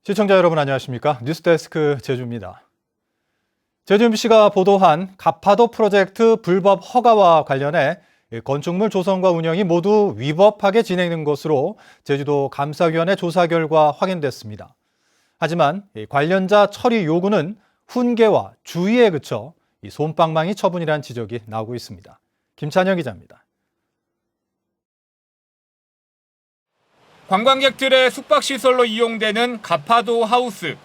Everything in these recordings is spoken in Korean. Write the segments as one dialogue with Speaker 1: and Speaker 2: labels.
Speaker 1: 시청자 여러분 안녕하십니까? 뉴스데스크 제주입니다. 제주 MBC가 보도한 가파도 프로젝트 불법 허가와 관련해 건축물 조성과 운영이 모두 위법하게 진행된 것으로 제주도 감사위원회 조사 결과 확인됐습니다. 하지만 관련자 처리 요구는 훈계와 주의에 그쳐 솜방망이 처분이라는 지적이 나오고 있습니다. 김찬영 기자입니다.
Speaker 2: 관광객들의 숙박시설로 이용되는 가파도 하우스.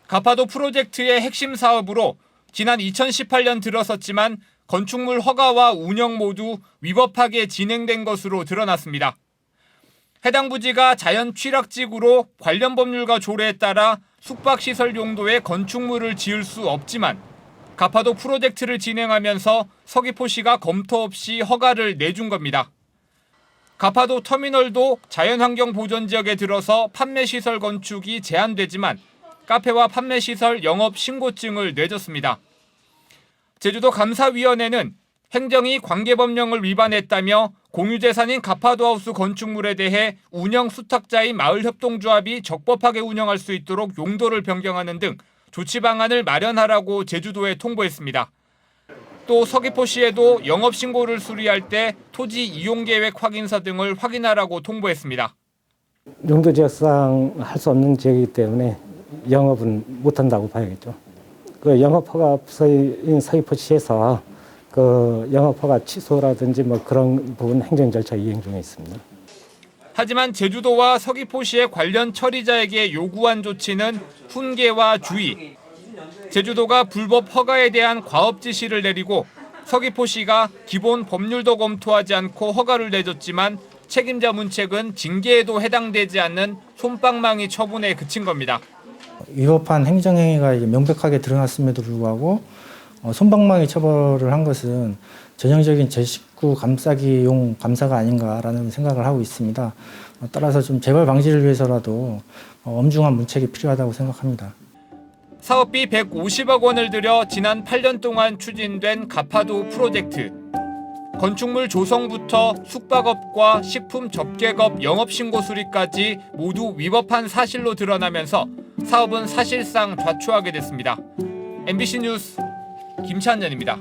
Speaker 2: 가파도 프로젝트의 핵심 사업으로 지난 2018년 들어섰지만 건축물 허가와 운영 모두 위법하게 진행된 것으로 드러났습니다. 해당 부지가 자연 취락지구로 관련 법률과 조례에 따라 숙박시설 용도의 건축물을 지을 수 없지만 가파도 프로젝트를 진행하면서 서귀포시가 검토 없이 허가를 내준 겁니다. 가파도 터미널도 자연환경 보전지역에 들어서 판매시설 건축이 제한되지만 카페와 판매시설 영업 신고증을 내줬습니다. 제주도 감사위원회는 행정이 관계법령을 위반했다며 공유재산인 가파도하우스 건축물에 대해 운영 수탁자인 마을협동조합이 적법하게 운영할 수 있도록 용도를 변경하는 등 조치 방안을 마련하라고 제주도에 통보했습니다. 또 서귀포시에도 영업신고를 수리할 때 토지 이용계획 확인서 등을 확인하라고 통보했습니다.
Speaker 3: 용도지역상 할 수 없는 지역이기 때문에 영업은 못한다고 봐야겠죠. 그 영업허가 부서인 서귀포시에서 그 영업허가 취소라든지 뭐 그런 부분 행정 절차 이행 중에 있습니다.
Speaker 2: 하지만 제주도와 서귀포시의 관련 처리자에게 요구한 조치는 훈계와 주의. 제주도가 불법 허가에 대한 과업 지시를 내리고 서귀포시가 기본 법률도 검토하지 않고 허가를 내줬지만 책임자 문책은 징계에도 해당되지 않는 솜방망이 처분에 그친 겁니다.
Speaker 4: 위법한 행정행위가 명백하게 드러났음에도 불구하고 솜방망이 처벌을 한 것은 전형적인 제 식구 감싸기용 감사가 아닌가라는 생각을 하고 있습니다. 따라서 좀 재발 방지를 위해서라도 엄중한 문책이 필요하다고 생각합니다.
Speaker 2: 사업비 150억 원을 들여 지난 8년 동안 추진된 가파도 프로젝트. 건축물 조성부터 숙박업과 식품 접객업 영업신고 수리까지 모두 위법한 사실로 드러나면서 사업은 사실상 좌초하게 됐습니다. MBC 뉴스 김찬현입니다.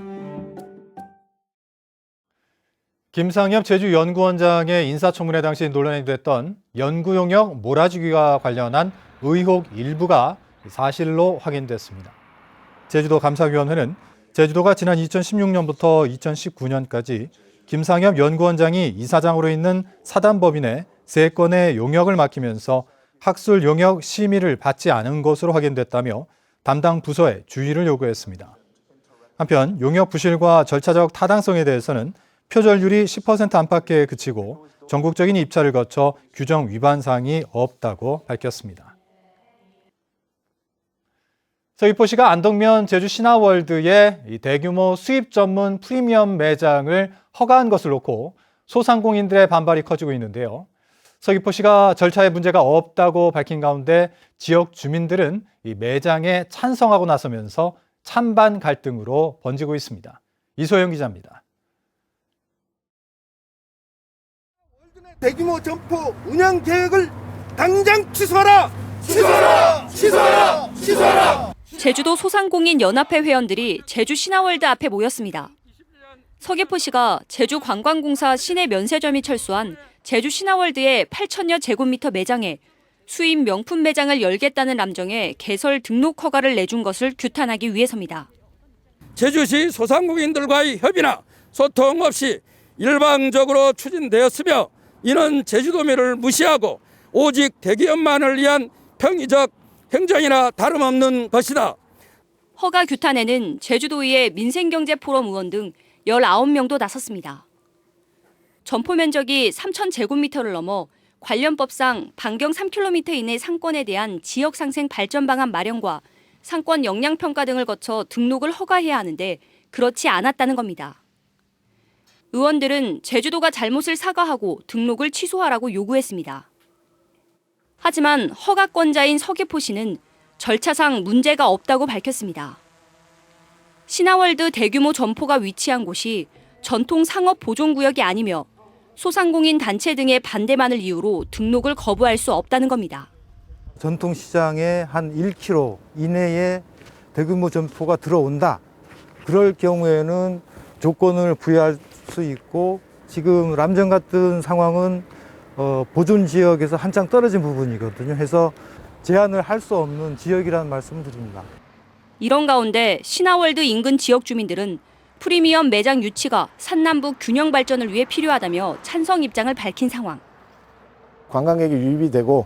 Speaker 1: 김상엽 제주연구원장의 인사청문회 당시 논란이 됐던 연구용역 몰아주기와 관련한 의혹 일부가 사실로 확인됐습니다. 제주도 감사위원회는 제주도가 지난 2016년부터 2019년까지 김상엽 연구원장이 이사장으로 있는 사단법인에 3건의 용역을 맡기면서 학술 용역 심의를 받지 않은 것으로 확인됐다며 담당 부서에 주의를 요구했습니다. 한편 용역 부실과 절차적 타당성에 대해서는 표절률이 10% 안팎에 그치고 전국적인 입찰을 거쳐 규정 위반 사항이 없다고 밝혔습니다. 서귀포시가 안덕면 제주 신화월드의 대규모 수입 전문 프리미엄 매장을 허가한 것을 놓고 소상공인들의 반발이 커지고 있는데요. 서귀포시가 절차에 문제가 없다고 밝힌 가운데 지역 주민들은 이 매장에 찬성하고 나서면서 찬반 갈등으로 번지고 있습니다. 이소영 기자입니다.
Speaker 5: 대규모 점포 운영 계획을 당장 취소하라! 취소하라! 취소하라! 취소하라!
Speaker 6: 제주도 소상공인 연합회 회원들이 제주 신화월드 앞에 모였습니다. 서귀포시가 제주관광공사 시내 면세점이 철수한 제주 신화월드의 8천여 제곱미터 매장에 수입 명품 매장을 열겠다는 남정에 개설 등록 허가를 내준 것을 규탄하기 위해서입니다.
Speaker 7: 제주시 소상공인들과의 협의나 소통 없이 일방적으로 추진되었으며 이는 제주도민을 무시하고 오직 대기업만을 위한 평의적 행정이나 다름없는 것이다.
Speaker 6: 허가 규탄에는 제주도의회 민생경제포럼 의원 등 19명도 나섰습니다. 점포 면적이 3,000제곱미터를 넘어 관련법상 반경 3km 이내 상권에 대한 지역상생 발전 방안 마련과 상권 영향평가 등을 거쳐 등록을 허가해야 하는데 그렇지 않았다는 겁니다. 의원들은 제주도가 잘못을 사과하고 등록을 취소하라고 요구했습니다. 하지만 허가권자인 서귀포시는 절차상 문제가 없다고 밝혔습니다. 신화월드 대규모 점포가 위치한 곳이 전통 상업 보존구역이 아니며 소상공인 단체 등의 반대만을 이유로 등록을 거부할 수 없다는 겁니다.
Speaker 8: 전통시장에 한 1km 이내에 대규모 점포가 들어온다. 그럴 경우에는 조건을 부여할 수 있고 지금 람정 같은 상황은 보존 지역에서 한창 떨어진 부분이거든요. 해서 제한을 할 수 없는 지역이라는 말씀을 드립니다.
Speaker 6: 이런 가운데 신화월드 인근 지역 주민들은 프리미엄 매장 유치가 산남북 균형 발전을 위해 필요하다며 찬성 입장을 밝힌 상황.
Speaker 9: 관광객이 유입이 되고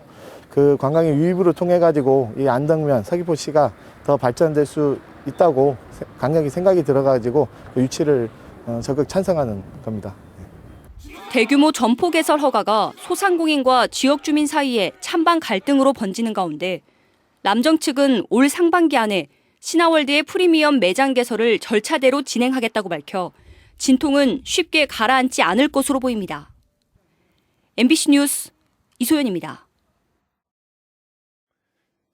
Speaker 9: 그 관광객 유입으로 통해 가지고 이 안덕면 서귀포시가 더 발전될 수 있다고 강력히 생각이 들어가지고 그 유치를 적극 찬성하는 겁니다.
Speaker 6: 대규모 점포 개설 허가가 소상공인과 지역 주민 사이에 찬반 갈등으로 번지는 가운데 람정 측은 올 상반기 안에 신화월드의 프리미엄 매장 개설을 절차대로 진행하겠다고 밝혀 진통은 쉽게 가라앉지 않을 것으로 보입니다. MBC 뉴스 이소연입니다.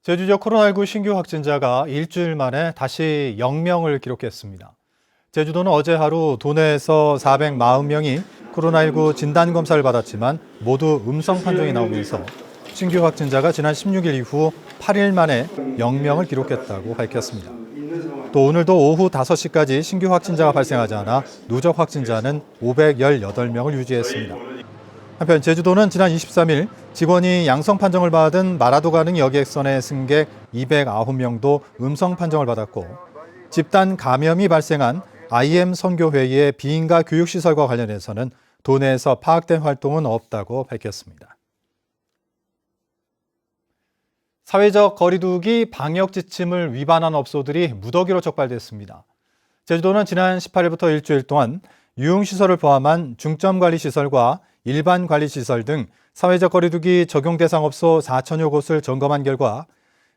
Speaker 1: 제주 지역 코로나19 신규 확진자가 일주일 만에 다시 0명을 기록했습니다. 제주도는 어제 하루 도내에서 440명이 코로나19 진단검사를 받았지만 모두 음성 판정이 나오면서 신규 확진자가 지난 16일 이후 8일 만에 0명을 기록했다고 밝혔습니다. 또 오늘도 오후 5시까지 신규 확진자가 발생하지 않아 누적 확진자는 518명을 유지했습니다. 한편 제주도는 지난 23일 직원이 양성 판정을 받은 마라도 가능 여객선의 승객 209명도 음성 판정을 받았고 집단 감염이 발생한 IM 선교회의의 비인가 교육시설과 관련해서는 도내에서 파악된 활동은 없다고 밝혔습니다. 사회적 거리두기 방역 지침을 위반한 업소들이 무더기로 적발됐습니다. 제주도는 지난 18일부터 일주일 동안 유흥시설을 포함한 중점관리시설과 일반관리시설 등 사회적 거리두기 적용 대상 업소 4천여 곳을 점검한 결과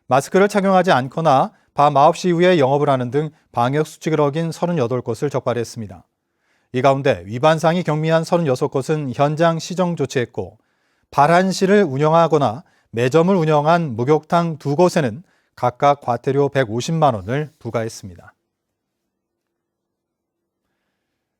Speaker 1: 마스크를 착용하지 않거나 밤 9시 이후에 영업을 하는 등 방역수칙을 어긴 38곳을 적발했습니다. 이 가운데 위반사항이 경미한 36곳은 현장 시정 조치했고 발한시를 운영하거나 매점을 운영한 목욕탕 2곳에는 각각 과태료 150만 원을 부과했습니다.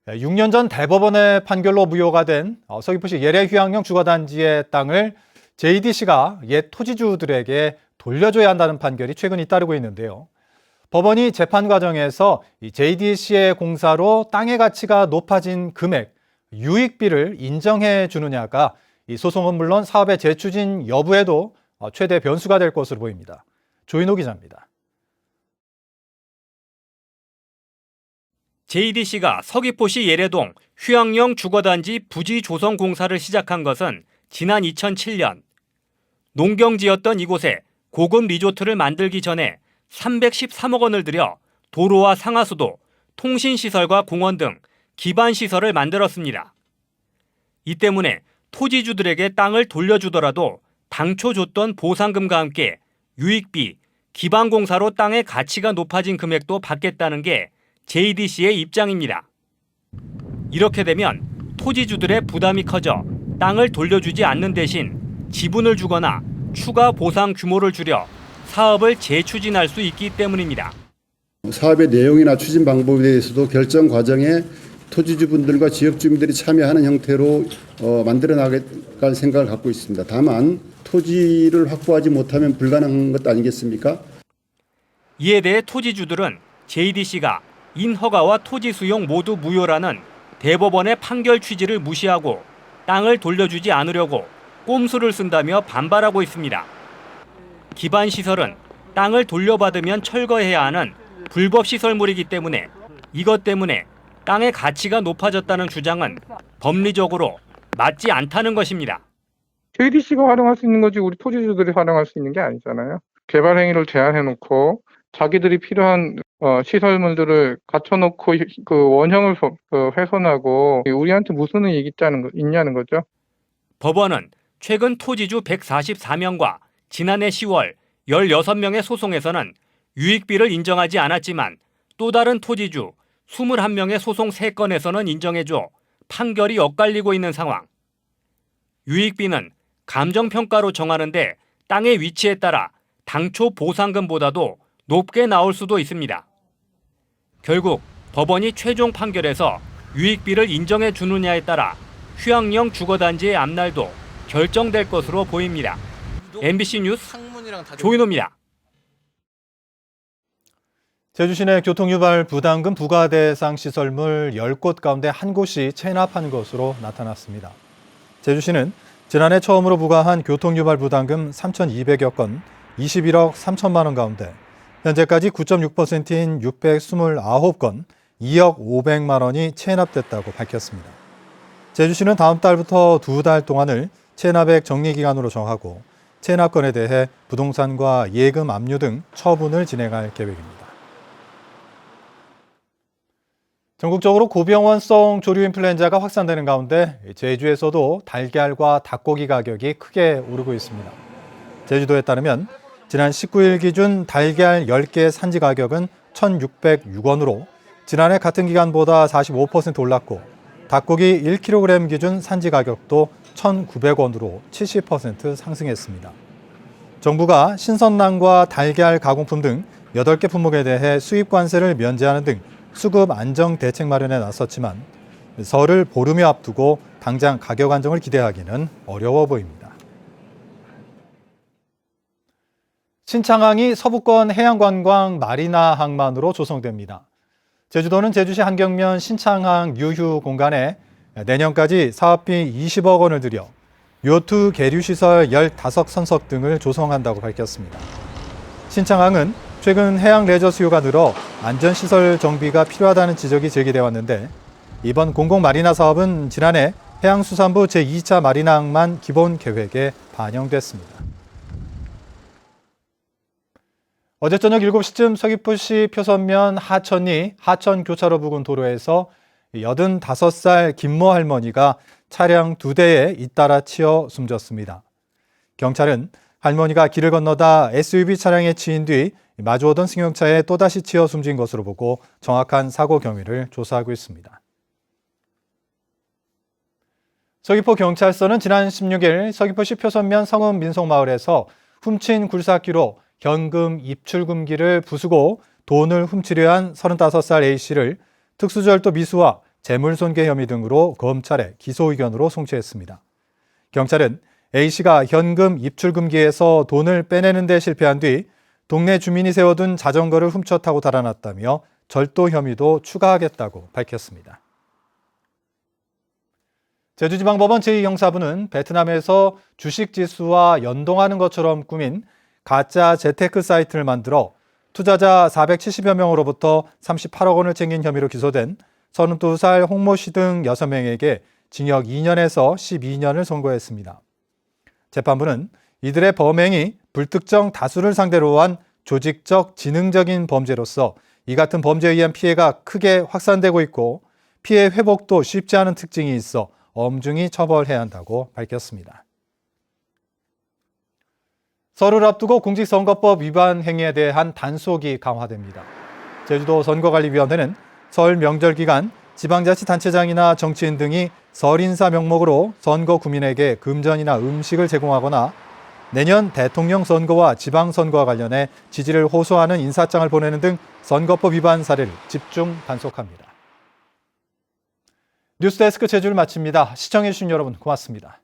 Speaker 1: 6년 전 대법원의 판결로 무효가 된 서귀포시 예래휴양령 주거단지의 땅을 JDC가 옛 토지주들에게 돌려줘야 한다는 판결이 최근 잇따르고 있는데요. 법원이 재판 과정에서 JDC의 공사로 땅의 가치가 높아진 금액, 유익비를 인정해 주느냐가 이 소송은 물론 사업의 재추진 여부에도 최대 변수가 될 것으로 보입니다. 조인호 기자입니다.
Speaker 10: JDC가 서귀포시 예래동 휴양령 주거단지 부지 조성 공사를 시작한 것은 지난 2007년. 농경지였던 이곳에 고급 리조트를 만들기 전에 313억 원을 들여 도로와 상하수도, 통신시설과 공원 등 기반시설을 만들었습니다. 이 때문에 토지주들에게 땅을 돌려주더라도 당초 줬던 보상금과 함께 유익비, 기반공사로 땅의 가치가 높아진 금액도 받겠다는 게 JDC의 입장입니다. 이렇게 되면 토지주들의 부담이 커져 땅을 돌려주지 않는 대신 지분을 주거나 추가 보상 규모를 줄여 사업을 재추진할 수 있기 때문입니다.
Speaker 11: 사업의 내용이나 추진 방법에 대해서도 결정 과정에 토지주분들과 지역주민들이 참여하는 형태로 만들어 나갈 생각을 갖고 있습니다. 다만 토지를 확보하지 못하면 불가능한 것 아니겠습니까?
Speaker 10: 이에 대해 토지주들은 JDC가 인허가와 토지 수용 모두 무효라는 대법원의 판결 취지를 무시하고 땅을 돌려주지 않으려고 꼼수를 쓴다며 반발하고 있습니다. 기반시설은 땅을 돌려받으면 철거해야 하는 불법 시설물이기 때문에 이것 때문에 땅의 가치가 높아졌다는 주장은 법리적으로 맞지 않다는 것입니다.
Speaker 12: JDC가 활용할 수 있는 거지 우리 토지주들이 활용할 수 있는 게 아니잖아요. 개발 행위를 제한해놓고 자기들이 필요한 시설물들을 갖춰놓고 그 원형을 훼손하고 우리한테 무슨 이익이 있냐는 거죠.
Speaker 10: 법원은 최근 토지주 144명과 지난해 10월 16명의 소송에서는 유익비를 인정하지 않았지만 또 다른 토지주 21명의 소송 3건에서는 인정해줘 판결이 엇갈리고 있는 상황. 유익비는 감정평가로 정하는데 땅의 위치에 따라 당초 보상금보다도 높게 나올 수도 있습니다. 결국 법원이 최종 판결에서 유익비를 인정해 주느냐에 따라 휴양령 주거단지의 앞날도 결정될 것으로 보입니다. MBC 뉴스 조인호입니다.
Speaker 1: 제주시내 교통유발 부담금 부과 대상 시설물 10곳 가운데 한 곳이 체납한 것으로 나타났습니다. 제주시는 지난해 처음으로 부과한 교통유발 부담금 3,200여 건, 21억 3천만 원 가운데 현재까지 9.6%인 629건, 2억 500만 원이 체납됐다고 밝혔습니다. 제주시는 다음 달부터 2달 동안을 체납액 정리기간으로 정하고 체납건에 대해 부동산과 예금 압류 등 처분을 진행할 계획입니다. 전국적으로 고병원성 조류 인플루엔자가 확산되는 가운데 제주에서도 달걀과 닭고기 가격이 크게 오르고 있습니다. 제주도에 따르면 지난 19일 기준 달걀 10개 산지 가격은 1,606원으로 지난해 같은 기간보다 45% 올랐고 닭고기 1kg 기준 산지 가격도 1,900원으로 70% 상승했습니다. 정부가 신선남과 달걀 가공품 등 8개 품목에 대해 수입 관세를 면제하는 등 수급 안정 대책 마련에 나섰지만 설을 보름여 앞두고 당장 가격 안정을 기대하기는 어려워 보입니다. 신창항이 서부권 해양관광 마리나 항만으로 조성됩니다. 제주도는 제주시 한경면 신창항 유휴 공간에 내년까지 사업비 20억 원을 들여 요트 계류시설 15선석 등을 조성한다고 밝혔습니다. 신창항은 최근 해양 레저 수요가 늘어 안전시설 정비가 필요하다는 지적이 제기돼 왔는데 이번 공공마리나 사업은 지난해 해양수산부 제2차 마리나 항만 기본 계획에 반영됐습니다. 어제 저녁 7시쯤 서귀포시 표선면 하천리 하천교차로 부근 도로에서 85살 김모 할머니가 차량 2대에 잇따라 치여 숨졌습니다. 경찰은 할머니가 길을 건너다 SUV 차량에 치인 뒤 마주오던 승용차에 또다시 치여 숨진 것으로 보고 정확한 사고 경위를 조사하고 있습니다. 서귀포경찰서는 지난 16일 서귀포시 표선면 성읍 민속마을에서 훔친 굴삭기로 현금 입출금기를 부수고 돈을 훔치려 한 35살 A씨를 특수절도 미수와 재물손괴 혐의 등으로 검찰에 기소 의견으로 송치했습니다. 경찰은 A씨가 현금 입출금기에서 돈을 빼내는 데 실패한 뒤 동네 주민이 세워둔 자전거를 훔쳐 타고 달아났다며 절도 혐의도 추가하겠다고 밝혔습니다. 제주지방법원 제2형사부는 베트남에서 주식지수와 연동하는 것처럼 꾸민 가짜 재테크 사이트를 만들어 투자자 470여 명으로부터 38억 원을 챙긴 혐의로 기소된 32살 홍모 씨 등 6명에게 징역 2년에서 12년을 선고했습니다. 재판부는 이들의 범행이 불특정 다수를 상대로 한 조직적 지능적인 범죄로서 이 같은 범죄에 의한 피해가 크게 확산되고 있고 피해 회복도 쉽지 않은 특징이 있어 엄중히 처벌해야 한다고 밝혔습니다. 설을 앞두고 공직선거법 위반 행위에 대한 단속이 강화됩니다. 제주도 선거관리위원회는 설 명절 기간 지방자치단체장이나 정치인 등이 설 인사 명목으로 선거 구민에게 금전이나 음식을 제공하거나 내년 대통령 선거와 지방선거와 관련해 지지를 호소하는 인사장을 보내는 등 선거법 위반 사례를 집중 단속합니다. 뉴스데스크 제주를 마칩니다. 시청해주신 여러분 고맙습니다.